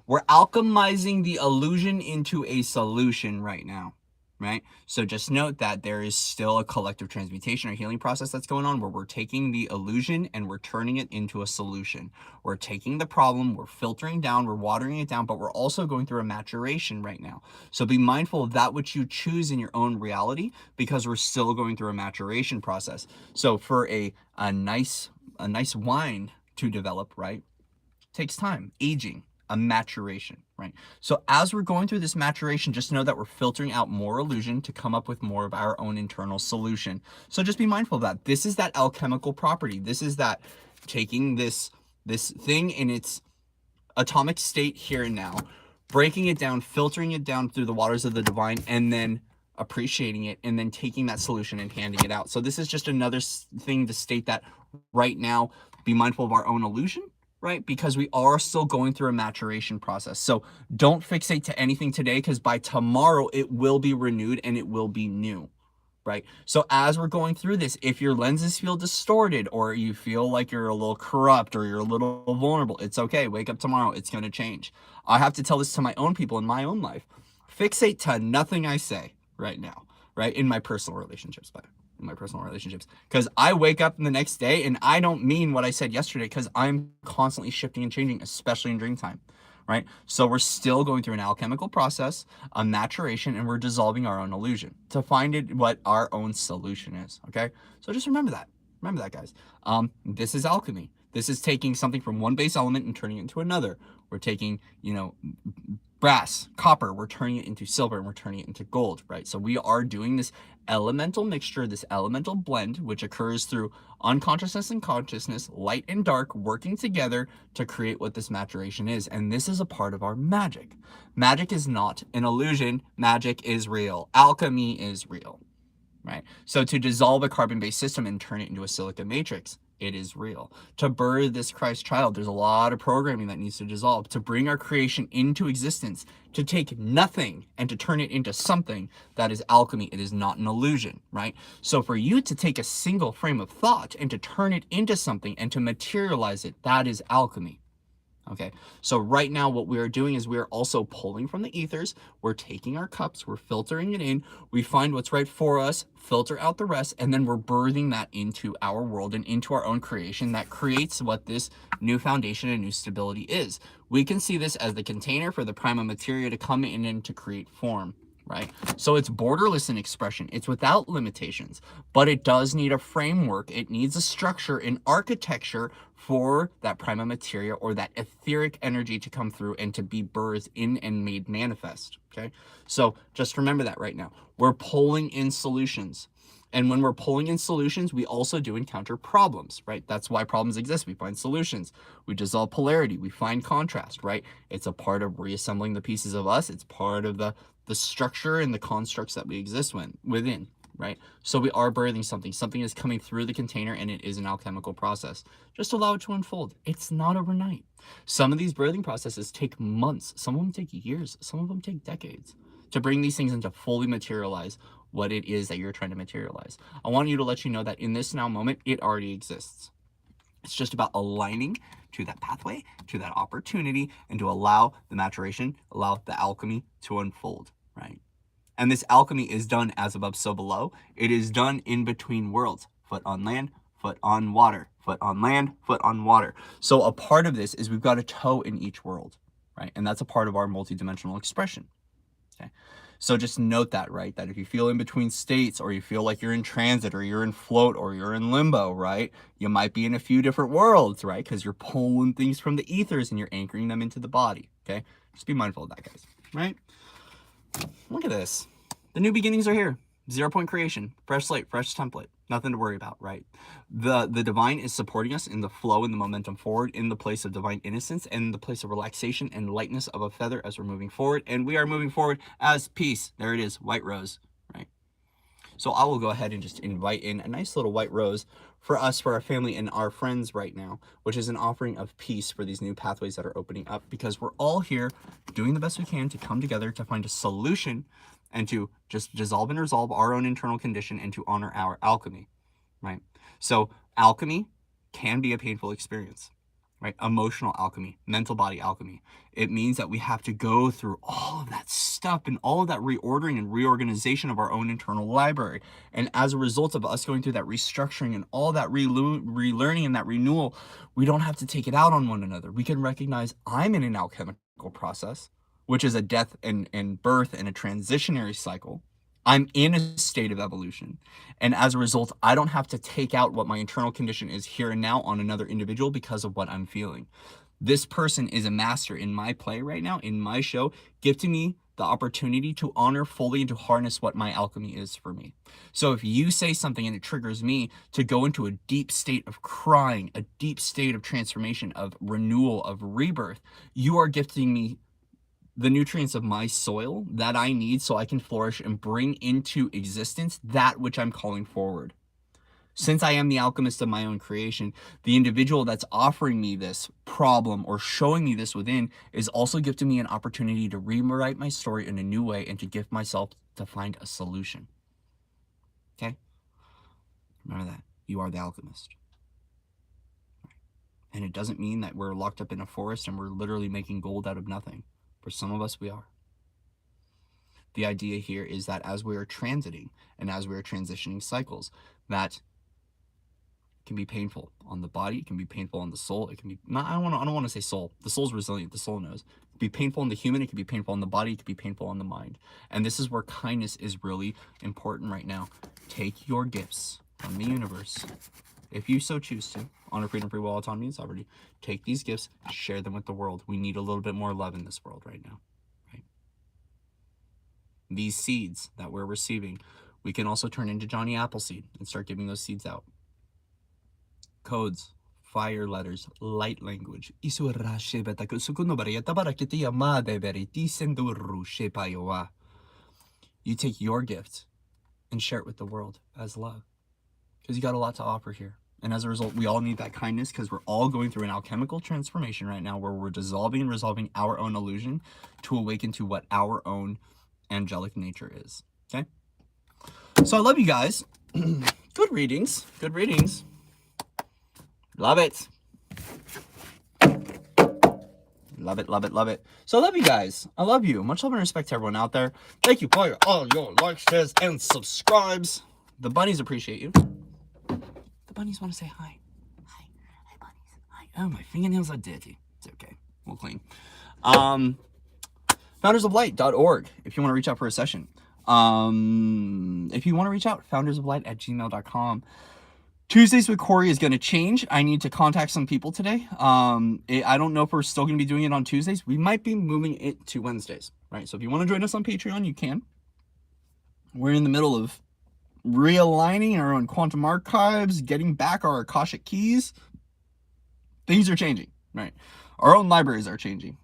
we're alchemizing the illusion into a solution right now. Right? So just note that there is still a collective transmutation or healing process that's going on where we're taking the illusion and we're turning it into a solution. We're taking the problem, we're filtering down, we're watering it down, but we're also going through a maturation right now. So be mindful of that which you choose in your own reality because we're still going through a maturation process. So for a nice wine to develop, right, takes time, aging. a maturation, right? So as we're going through this maturation, just know that we're filtering out more illusion to come up with more of our own internal solution. So just be mindful of that. This is that alchemical property. This is that taking this thing in its atomic state here and now, breaking it down, filtering it down through the waters of the divine, and then appreciating it, and then taking that solution and handing it out. So this is just another thing to state that right now, be mindful of our own illusion, right? Because we are still going through a maturation process. So don't fixate to anything today, because by tomorrow it will be renewed and it will be new. Right? So as we're going through this, if your lenses feel distorted, or you feel like you're a little corrupt, or you're a little vulnerable, it's okay. Wake up tomorrow. It's going to change. I have to tell this to my own people in my own life. Fixate to nothing I say right now, right? In my personal relationships, because I wake up the next day and I don't mean what I said yesterday, because I'm constantly shifting and changing, especially in dream time. Right? So we're still going through an alchemical process, a maturation, and we're dissolving our own illusion to find it what our own solution is. Okay? So just remember that. Remember that, guys. This is alchemy. This is taking something from one base element and turning it into another. We're taking, brass, copper, we're turning it into silver, and we're turning it into gold, right? So we are doing this elemental mixture, this elemental blend, which occurs through unconsciousness and consciousness, light and dark, working together to create what this maturation is. And this is a part of our magic. Magic is not an illusion. Magic is real. Alchemy is real, right? So to dissolve a carbon-based system and turn it into a silica matrix, it is real. To birth this Christ child, there's a lot of programming that needs to dissolve. To bring our creation into existence, to take nothing and to turn it into something, that is alchemy. It is not an illusion, right? So for you to take a single frame of thought and to turn it into something and to materialize it, that is alchemy. Okay, so right now what we are doing is we are also pulling from the ethers. We're taking our cups, we're filtering it in, we find what's right for us, filter out the rest, and then we're birthing that into our world and into our own creation that creates what this new foundation and new stability is. We can see this as the container for the prima materia to come in and to create form. Right? So it's borderless in expression. It's without limitations, but it does need a framework. It needs a structure, an architecture for that prima materia or that etheric energy to come through and to be birthed in and made manifest. Okay? So just remember that right now. We're pulling in solutions. And when we're pulling in solutions, we also do encounter problems, right? That's why problems exist. We find solutions. We dissolve polarity. We find contrast, right? It's a part of reassembling the pieces of us. It's part of the structure and the constructs that we exist within, right? So we are birthing something. Something is coming through the container, and it is an alchemical process. Just allow it to unfold. It's not overnight. Some of these birthing processes take months. Some of them take years. Some of them take decades to bring these things into fully materialize what it is that you're trying to materialize. I want you to let you know that in this now moment, it already exists. It's just about aligning to that pathway, to that opportunity, and to allow the maturation, allow the alchemy to unfold, right? And this alchemy is done as above, so below. It is done in between worlds, foot on land, foot on water, foot on land, foot on water. So a part of this is we've got a toe in each world, right? And that's a part of our multidimensional expression, okay? So just note that, right? That if you feel in between states, or you feel like you're in transit, or you're in float, or you're in limbo, right? You might be in a few different worlds, right? Because you're pulling things from the ethers and you're anchoring them into the body, okay? Just be mindful of that, guys, right? Look at this. The new beginnings are here. 0 point creation, fresh slate, fresh template. Nothing to worry about, right? The divine is supporting us in the flow and the momentum forward, in the place of divine innocence and the place of relaxation and lightness of a feather as we're moving forward. And we are moving forward as peace. There it is, white rose, right? So I will go ahead and just invite in a nice little white rose for us, for our family and our friends right now, which is an offering of peace for these new pathways that are opening up, because we're all here doing the best we can to come together to find a solution and to just dissolve and resolve our own internal condition and to honor our alchemy, right? So alchemy can be a painful experience, right? Emotional alchemy, mental body alchemy. It means that we have to go through all of that stuff and all of that reordering and reorganization of our own internal library. And as a result of us going through that restructuring and all that relearning and that renewal, we don't have to take it out on one another. We can recognize I'm in an alchemical process, which is a death and birth and a transitionary cycle. I'm in a state of evolution. And as a result, I don't have to take out what my internal condition is here and now on another individual because of what I'm feeling. This person is a master in my play right now, in my show, gifting me the opportunity to honor fully and to harness what my alchemy is for me. So if you say something and it triggers me to go into a deep state of crying, a deep state of transformation, of renewal, of rebirth, you are gifting me the nutrients of my soil that I need so I can flourish and bring into existence that which I'm calling forward. Since I am the alchemist of my own creation, the individual that's offering me this problem or showing me this within is also gifting me an opportunity to rewrite my story in a new way and to gift myself to find a solution. Okay? Remember that. You are the alchemist. And it doesn't mean that we're locked up in a forest and we're literally making gold out of nothing. For some of us, we are. The idea here is that as we are transiting and as we are transitioning cycles, that can be painful on the body, it can be painful on the soul, it can be, I don't want to say soul. The soul's resilient, the soul knows. It can be painful on the human, it can be painful on the body, it can be painful on the mind. And this is where kindness is really important right now. Take your gifts from the universe, if you so choose to, honor, freedom, free will, autonomy, and sovereignty. Take these gifts, share them with the world. We need a little bit more love in this world right now. Right? These seeds that we're receiving, we can also turn into Johnny Appleseed and start giving those seeds out. Codes, fire letters, light language. You take your gift and share it with the world as love, because you got a lot to offer here. And as a result, we all need that kindness, because we're all going through an alchemical transformation right now where we're dissolving and resolving our own illusion to awaken to what our own angelic nature is. Okay? So I love you guys. Good readings. Good readings. Love it. Love it, love it, love it. So I love you guys. I love you. Much love and respect to everyone out there. Thank you for all your likes, shares, and subscribes. The bunnies appreciate you. The bunnies want to say hi. Hi. Hi, bunnies. Hi. Oh, my fingernails are dirty. It's okay. We'll clean. Foundersoflight.org if you want to reach out for a session. If you want to reach out, foundersoflight@gmail.com. Tuesdays with Corey is going to change. I need to contact some people today. I don't know if we're still going to be doing it on Tuesdays. We might be moving it to Wednesdays, right? So if you want to join us on Patreon, you can. We're in the middle of realigning our own quantum archives, getting back our Akashic keys. Things are changing, right? Our own libraries are changing.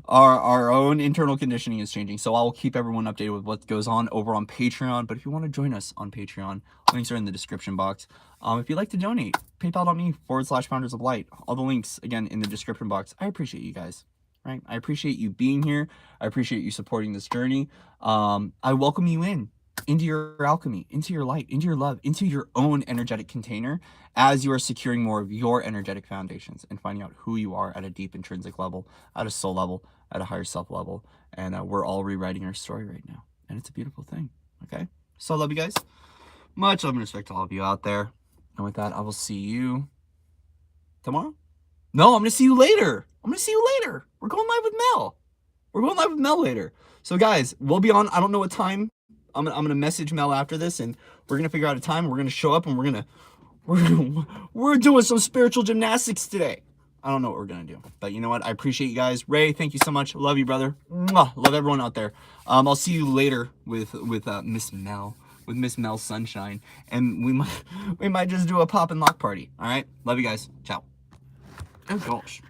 our own internal conditioning is changing. So I'll keep everyone updated with what goes on over on Patreon. But if you want to join us on Patreon, links are in the description box. If you'd like to donate, paypal.me/foundersoflight. All the links, again, in the description box. I appreciate you guys, right? I appreciate you being here. I appreciate you supporting this journey. I welcome you into your alchemy, into your light, into your love, into your own energetic container as you are securing more of your energetic foundations and finding out who you are at a deep intrinsic level, at a soul level, at a higher self level. And we're all rewriting our story right now. And it's a beautiful thing. Okay? So I love you guys. Much love and respect to all of you out there. And with that, I will see you tomorrow. No, I'm going to see you later. We're going live with Mel. We're going live with Mel later. So guys, we'll be on, I don't know what time. I'm gonna message Mel after this, and we're gonna figure out a time. We're gonna show up, and we're doing some spiritual gymnastics today. I don't know what we're gonna do, but you know what? I appreciate you guys. Ray, thank you so much. Love you, brother. Mwah. Love everyone out there. I'll see you later with Miss Mel, with Miss Mel Sunshine, and we might just do a pop and lock party. All right, love you guys. Ciao. Oh gosh.